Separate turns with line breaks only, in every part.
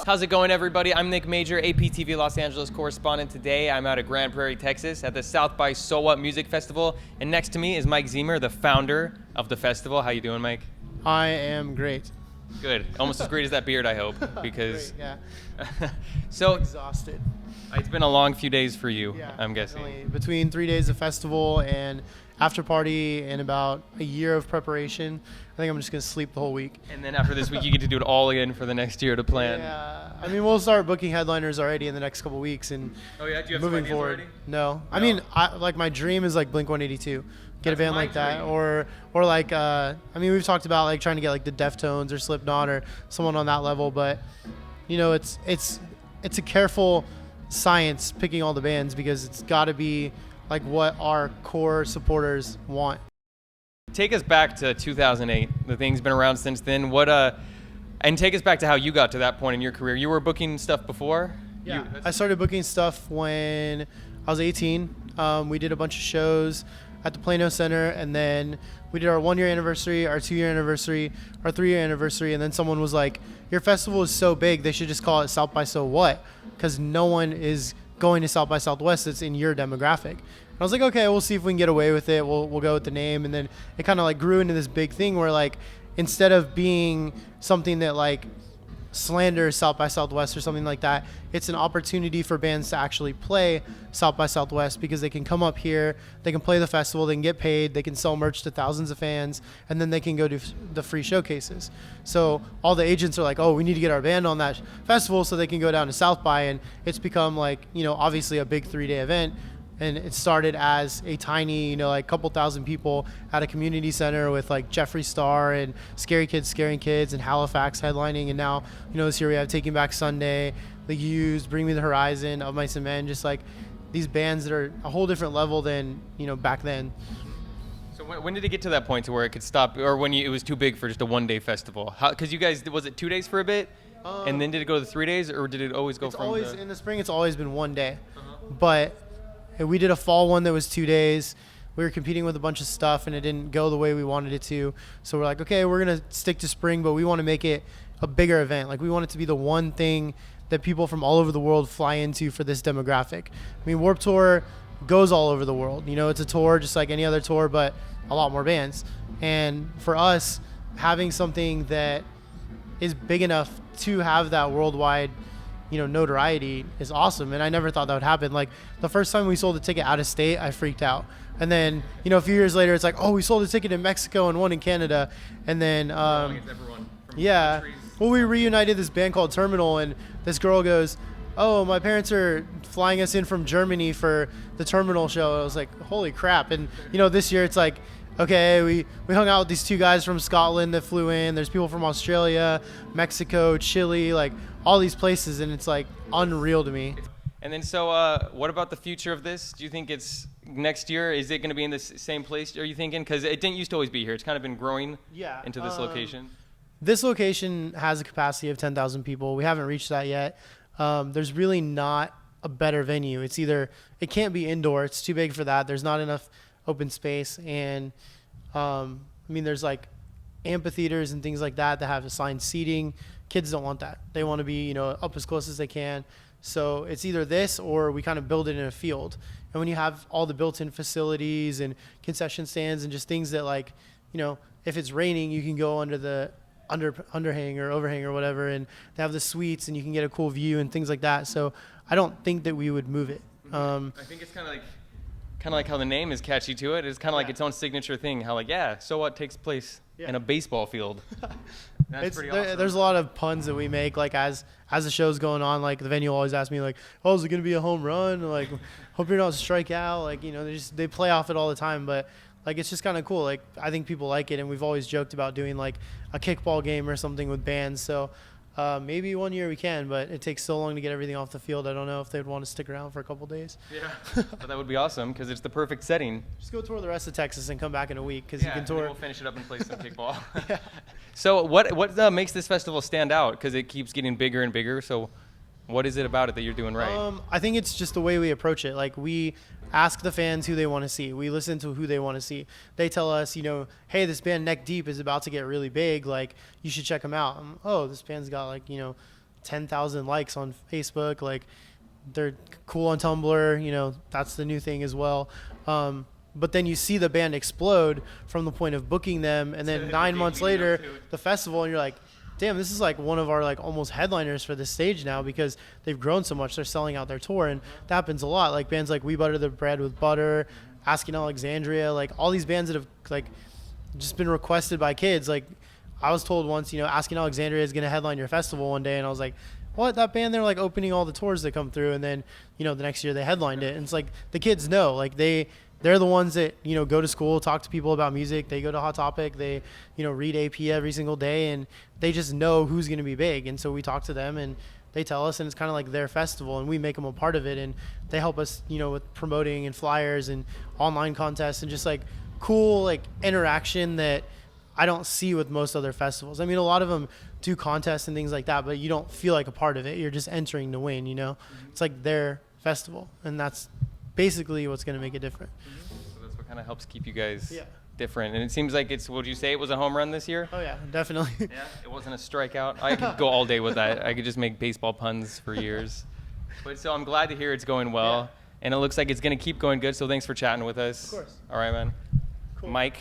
How's it going, everybody? I'm Nick Major, APTV Los Angeles correspondent. Today, I'm out at Grand Prairie, Texas at the South by So What Music Festival. And next to me is Mike Ziemer, the founder of the festival. How you doing, Mike?
I am great.
Good. Almost as great as that beard, I hope. Because
Great, yeah.
So
Exhausted.
it's been a long few days for you,
Yeah,
I'm guessing.
definitely. Between 3 days of festival and after party and about a year of preparation, I think I'm just going to sleep the whole week.
And then after this week, you get to do it all again for the next year to plan.
Yeah. I mean, we'll start booking headliners already in the next couple weeks. And
Oh, yeah? Do you have
moving
some ideas
forward.
already?
No. I mean, my dream is like Blink-182. Get a
That's
band
my
like that.
dream.
Or like, I mean, we've talked about like trying to get like the Deftones or Slipknot or someone on that level. But, you know, it's a careful science picking all the bands because it's got to be like what our core supporters want.
Take us back to 2008. The thing's been around since then. And take us back to how you got to that point in your career. You were booking stuff before?
Yeah, I started booking stuff when I was 18. We did a bunch of shows at the Plano Center, and then we did our 1 year anniversary, our 2 year anniversary, our 3 year anniversary, and then someone was like, your festival is so big, they should just call it South by So What, because no one is going to South by Southwest that's in your demographic. And I was like, okay, we'll see if we can get away with it. We'll go with the name. And then it kind of like grew into this big thing where like, instead of being something that like slanders South by Southwest or something like that, it's an opportunity for bands to actually play South by Southwest because they can come up here, they can play the festival, they can get paid, they can sell merch to thousands of fans, and then they can go to the free showcases. So all the agents are like, oh, we need to get our band on that festival so they can go down to South by, and it's become like, you know, obviously a big 3-day event. And it started as a tiny, you know, like couple thousand people at a community center with like Jeffree Star and Scary Kids Scaring Kids and Halifax headlining. And now, you know, this year we have Taking Back Sunday, The Used, Bring Me the Horizon, Of Mice and Men, just like these bands that are a whole different level than, you know, back then.
So when did it get to that point to where it could stop, or when it was too big for just a 1 day festival? Because you guys, was it 2 days for a bit? And then did it go to 3 days, or did it always go from
In the spring, it's always been 1 day. But we did a fall one that was 2 days. We were competing with a bunch of stuff, and it didn't go the way we wanted it to. So we're like, okay, we're going to stick to spring, but we want to make it a bigger event. Like, we want it to be the one thing that people from all over the world fly into for this demographic. I mean, Warped Tour goes all over the world. You know, it's a tour just like any other tour, but a lot more bands. And for us, having something that is big enough to have that worldwide, you know, notoriety is awesome. And I never thought that would happen. Like the first time we sold a ticket out of state, I freaked out. And then, you know, a few years later, it's like, oh, we sold a ticket in Mexico and one in Canada. And then, yeah, well, we reunited this band called Terminal, and this girl goes, oh, my parents are flying us in from Germany for the Terminal show. I was like, holy crap. And, you know, this year it's like, okay, we hung out with these 2 guys from Scotland that flew in. There's people from Australia, Mexico, Chile, like all these places, and it's like unreal to me.
And then so what about the future of this? Do you think it's next year? Is it going to be in the same place, are you thinking? Because it didn't used to always be here. It's kind of been growing into this location.
This location has a capacity of 10,000 people. We haven't reached that yet. There's really not a better venue. It's either, it can't be indoor. It's too big for that. There's not enough open space. And I mean, there's like amphitheaters and things like that have assigned seating. Kids don't want that. They want to be, you know, up as close as they can. So it's either this or we kind of build it in a field. And when you have all the built-in facilities and concession stands and just things that, like, you know, if it's raining, you can go under the underhang or overhang or whatever, and they have the suites and you can get a cool view and things like that. So I don't think that we would move it.
I think it's kind of like how the name is catchy to it. It's kind of like its own signature thing. How like, So What takes place in a baseball field. That's pretty awesome.
There's a lot of puns that we make, like as the show's going on. Like the venue always asks me, like, oh, is it gonna be a home run? Like, hope you're not strike out. Like, you know, they play off it all the time. But like, it's just kind of cool. Like, I think people like it, and we've always joked about doing like a kickball game or something with bands. So maybe 1 year we can, but it takes so long to get everything off the field. I don't know if they'd want to stick around for a couple days.
Yeah, but that would be awesome because it's the perfect setting.
Just go tour the rest of Texas and come back in a week because you can tour.
And we'll finish it up and play some kickball. So what makes this festival stand out? Because it keeps getting bigger and bigger. So what is it about it that you're doing right?
I think it's just the way we approach it. Like, we ask the fans who they want to see. We listen to who they want to see. They tell us, you know, hey, this band Neck Deep is about to get really big. Like, you should check them out. Oh, this band's got, like, you know, 10,000 likes on Facebook. Like, they're cool on Tumblr. You know, that's the new thing as well. But then you see the band explode from the point of booking them, and then 9 months later, the festival, and you're like, damn, this is like one of our like almost headliners for this stage now, because they've grown so much. They're selling out their tour, and that happens a lot. Like bands like We Butter the Bread with Butter, Asking Alexandria, like all these bands that have like just been requested by kids. Like I was told once, you know, Asking Alexandria is going to headline your festival one day, and I was like, what? That band, they're like opening all the tours that come through, and then, you know, the next year they headlined it. And it's like the kids know, like they're the ones that, you know, go to school, talk to people about music. They go to Hot Topic. They, you know, read AP every single day, and they just know who's going to be big. And so we talk to them, and they tell us, and it's kind of like their festival, and we make them a part of it. And they help us, you know, with promoting and flyers and online contests and just like cool like interaction that I don't see with most other festivals. I mean, a lot of them do contests and things like that, but you don't feel like a part of it. You're just entering to win, you know? It's like their festival, and that's basically what's going to make it different.
So that's what kind of helps keep you guys
Yeah.
different. And it seems like would you say it was a home run this year?
Oh, yeah, definitely.
Yeah, it wasn't a strikeout. I could go all day with that. I could just make baseball puns for years. But so I'm glad to hear it's going well.
Yeah.
And it looks like it's going to keep going good. So thanks for chatting with us.
Of course.
All right, man.
Cool.
Mike,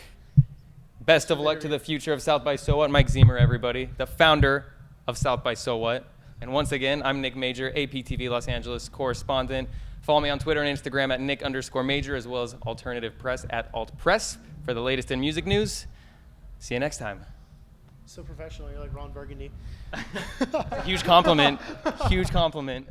best of luck to the future of South by So What. Mike Ziemer, everybody, the founder of South by So What. And once again, I'm Nick Major, APTV Los Angeles correspondent. Follow me on Twitter and Instagram at Nick_Major, as well as Alternative Press at AltPress for the latest in music news. See you next time.
So professional. You're like Ron Burgundy.
Huge compliment. Huge compliment.